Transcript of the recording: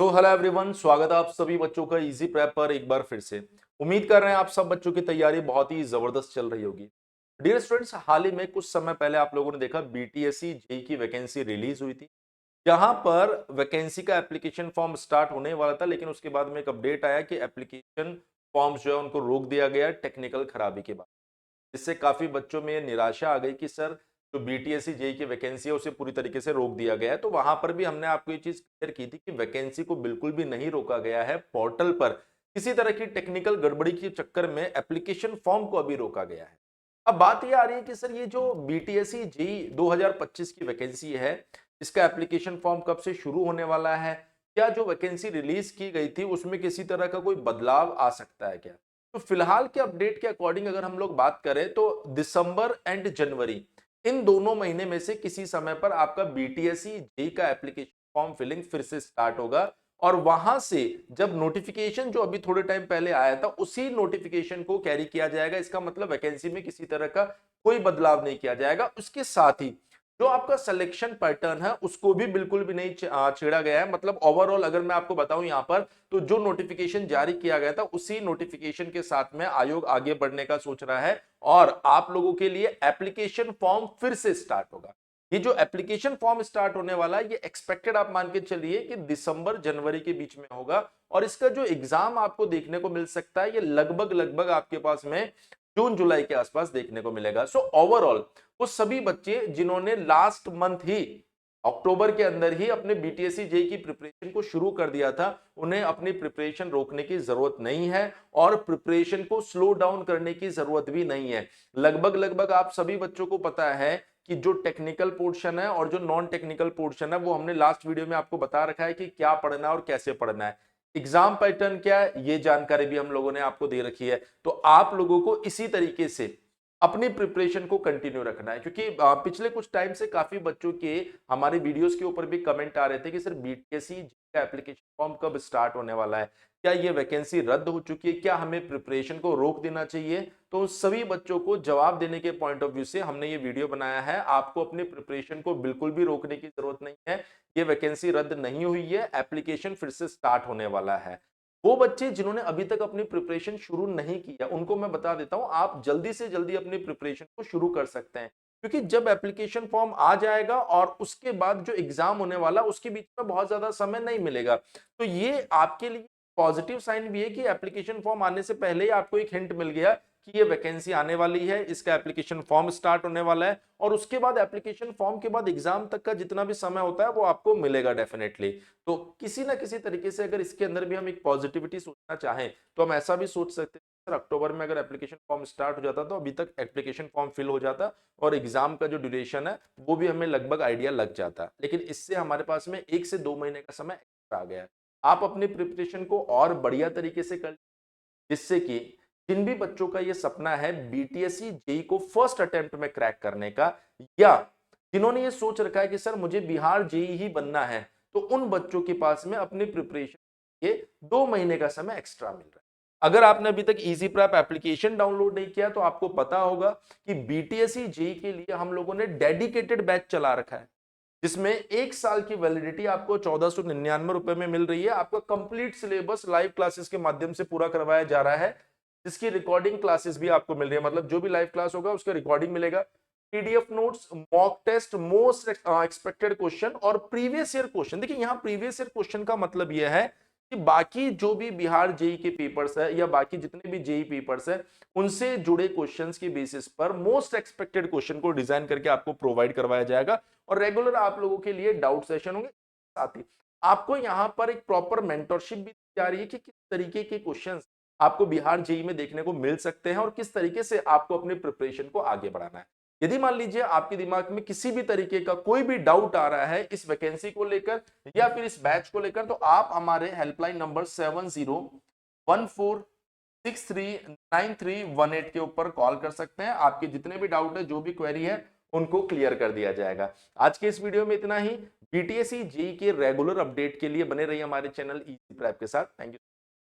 तो hello everyone, स्वागत है आप सभी बच्चों का इजी प्रेप पर एक बार फिर से। उम्मीद कर रहे हैं आप सब बच्चों की तैयारी बहुत ही जबरदस्त चल रही होगी। डियर स्टूडेंट्स, हाल ही में कुछ समय पहले आप लोगों ने देखा बीटीएससी जेई की वैकेंसी रिलीज हुई थी, जहां पर वैकेंसी का एप्लीकेशन फॉर्म स्टार्ट होने वाला था, लेकिन उसके बाद में एक अपडेट आया कि एप्लीकेशन फॉर्म्स जो है उनको रोक दिया गया टेक्निकल खराबी के बाद। जिससे काफी बच्चों में निराशा आ गई कि सर जो बीटीएससी जेई की वैकेंसी है उसे पूरी तरीके से रोक दिया गया है। तो वहां पर भी हमने आपको ये चीज क्लियर की थी कि वैकेंसी को बिल्कुल भी नहीं रोका गया है, पोर्टल पर किसी तरह की टेक्निकल गड़बड़ी के चक्कर में एप्लीकेशन फॉर्म को अभी रोका गया है। अब बात ये आ रही है कि सर ये जो बीटीएससी जेई 2025 की वैकेंसी है, इसका एप्लीकेशन फॉर्म कब से शुरू होने वाला है? क्या जो वैकेंसी रिलीज की गई थी उसमें किसी तरह का कोई बदलाव आ सकता है क्या? तो फिलहाल के अपडेट के अकॉर्डिंग अगर हम लोग बात करें तो दिसंबर एंड जनवरी, इन दोनों महीने में से किसी समय पर आपका बीटीएससी जेई का एप्लीकेशन फॉर्म फिलिंग फिर से स्टार्ट होगा। और वहां से जब नोटिफिकेशन जो अभी थोड़े टाइम पहले आया था उसी नोटिफिकेशन को कैरी किया जाएगा। इसका मतलब वैकेंसी में किसी तरह का कोई बदलाव नहीं किया जाएगा। उसके साथ ही जो आपका सिलेक्शन पैटर्न है उसको भी बिल्कुल भी नहीं छेड़ा गया है। मतलब ओवरऑल अगर मैं आपको बताऊं यहां पर, तो जो नोटिफिकेशन जारी किया गया था उसी नोटिफिकेशन के साथ में आयोग आगे बढ़ने का सोच रहा है और आप लोगों के लिए एप्लीकेशन फॉर्म फिर से स्टार्ट होगा। ये जो एप्लीकेशन फॉर्म स्टार्ट होने वाला है ये एक्सपेक्टेड आप मान के चलिए कि दिसंबर जनवरी के बीच में होगा। और इसका जो एग्जाम आपको देखने को मिल सकता है ये लगभग लगभग आपके पास में जून जुलाई के आसपास देखने को मिलेगा। सो ओवरऑल वो सभी बच्चे जिन्होंने लास्ट मंथ ही अक्टूबर के अंदर ही अपने बीटीएससी जेई की प्रिपरेशन को शुरू कर दिया था, उन्हें अपनी प्रिपरेशन रोकने की जरूरत नहीं है और प्रिपरेशन को स्लो डाउन करने की जरूरत भी नहीं है। लगभग लगभग आप सभी बच्चों को पता है कि जो टेक्निकल पोर्शन है और जो नॉन टेक्निकल पोर्शन है वो हमने लास्ट वीडियो में आपको बता रखा है कि क्या पढ़ना है और कैसे पढ़ना है। एग्जाम पैटर्न क्या है ये जानकारी भी हम लोगों ने आपको दे रखी है। तो आप लोगों को इसी तरीके से अपनी प्रिपरेशन को कंटिन्यू रखना है, क्योंकि पिछले कुछ टाइम से काफी बच्चों के हमारे वीडियोस के ऊपर भी कमेंट आ रहे थे कि सर बीटीएससी का एप्लीकेशन फॉर्म कब स्टार्ट होने वाला है, क्या ये वैकेंसी रद्द हो चुकी है, क्या हमें प्रिपरेशन को रोक देना चाहिए। तो सभी बच्चों को जवाब देने के पॉइंट ऑफ व्यू से हमने ये वीडियो बनाया है। आपको अपनी प्रिपरेशन को बिल्कुल भी रोकने की जरूरत नहीं है। ये वैकेंसी रद्द नहीं हुई है, एप्लीकेशन फिर से स्टार्ट होने वाला है। वो बच्चे जिन्होंने अभी तक अपनी प्रिपरेशन शुरू नहीं किया उनको मैं बता देता हूं, आप जल्दी से जल्दी अपनी प्रिपरेशन को शुरू कर सकते हैं। क्योंकि जब एप्लीकेशन फॉर्म आ जाएगा और उसके बाद जो एग्जाम होने वाला उसके बीच में बहुत ज्यादा समय नहीं मिलेगा। तो ये आपके लिए पॉजिटिव साइन भी है कि एप्लीकेशन फॉर्म आने से पहले ही आपको एक हिंट मिल गया कि ये वैकेंसी आने वाली है, इसका एप्लीकेशन फॉर्म स्टार्ट होने वाला है और उसके बाद एप्लीकेशन फॉर्म के बाद एग्जाम तक का जितना भी समय होता है वो आपको मिलेगा डेफिनेटली। तो किसी ना किसी तरीके से अगर इसके अंदर भी हम एक पॉजिटिविटी सोचना चाहें तो हम ऐसा भी सोच सकते हैं सर अक्टूबर में अगर एप्लीकेशन फॉर्म स्टार्ट हो जाता तो अभी तक एप्लीकेशन फॉर्म फिल हो जाता और एग्जाम का जो ड्यूरेशन है वो भी हमें लगभग आइडिया लग जाता। लेकिन इससे हमारे पास में 1 से 2 महीने का समय एक्स्ट्रा आ गया है। आप अपनी प्रिपरेशन को और बढ़िया तरीके से कर, जिससे कि जिन भी बच्चों का ये सपना है बीटीएससी जेई को फर्स्ट अटेम्प्ट में क्रैक करने का, या जिन्होंने ये सोच रखा है कि सर मुझे बिहार जेई ही बनना है, तो उन बच्चों के पास में अपनी प्रिपरेशन के 2 महीने का समय एक्स्ट्रा मिल रहा है। अगर आपने अभी तक इजी प्रैप एप्लीकेशन डाउनलोड नहीं किया तो आपको पता होगा कि बीटीएससी जेई के लिए हम लोगों ने डेडिकेटेड बैच चला रखा है, जिसमें 1 साल की वैलिडिटी आपको 1499 रुपए में मिल रही है। आपका कंप्लीट सिलेबस लाइव क्लासेस के माध्यम से पूरा करवाया जा रहा है, जिसकी रिकॉर्डिंग क्लासेस भी आपको मिल रही है। मतलब जो भी लाइव क्लास होगा उसका रिकॉर्डिंग मिलेगा, PDF notes, mock test, most expected question और प्रीवियस ईयर क्वेश्चन। देखिए यहाँ प्रीवियस ईयर क्वेश्चन का मतलब यह है कि बाकी जो भी बिहार जेई के पेपर्स है या बाकी जितने भी जेई पेपर्स है उनसे जुड़े क्वेश्चंस के बेसिस पर मोस्ट एक्सपेक्टेड क्वेश्चन को डिजाइन करके आपको प्रोवाइड करवाया जाएगा और रेगुलर आप लोगों के लिए डाउट सेशन होंगे। साथ ही आपको यहाँ पर एक प्रॉपर मेंटरशिप भी दी जा रही है कि किस तरीके के क्वेश्चंस आपको बिहार जेई में देखने को मिल सकते हैं और किस तरीके से आपको अपनी प्रिपरेशन को आगे बढ़ाना है। यदि मान लीजिए आपके दिमाग में किसी भी तरीके का कोई भी डाउट आ रहा है इस वैकेंसी को लेकर या फिर इस बैच को लेकर, तो आप हमारे हेल्पलाइन नंबर 7014639318 के ऊपर कॉल कर सकते हैं। आपके जितने भी डाउट है, जो भी क्वेरी है, उनको क्लियर कर दिया जाएगा। आज के इस वीडियो में इतना ही। बीटीएससी जेई के रेगुलर अपडेट के लिए बने रहिए हमारे चैनल इजी प्रैप के साथ। Thank you.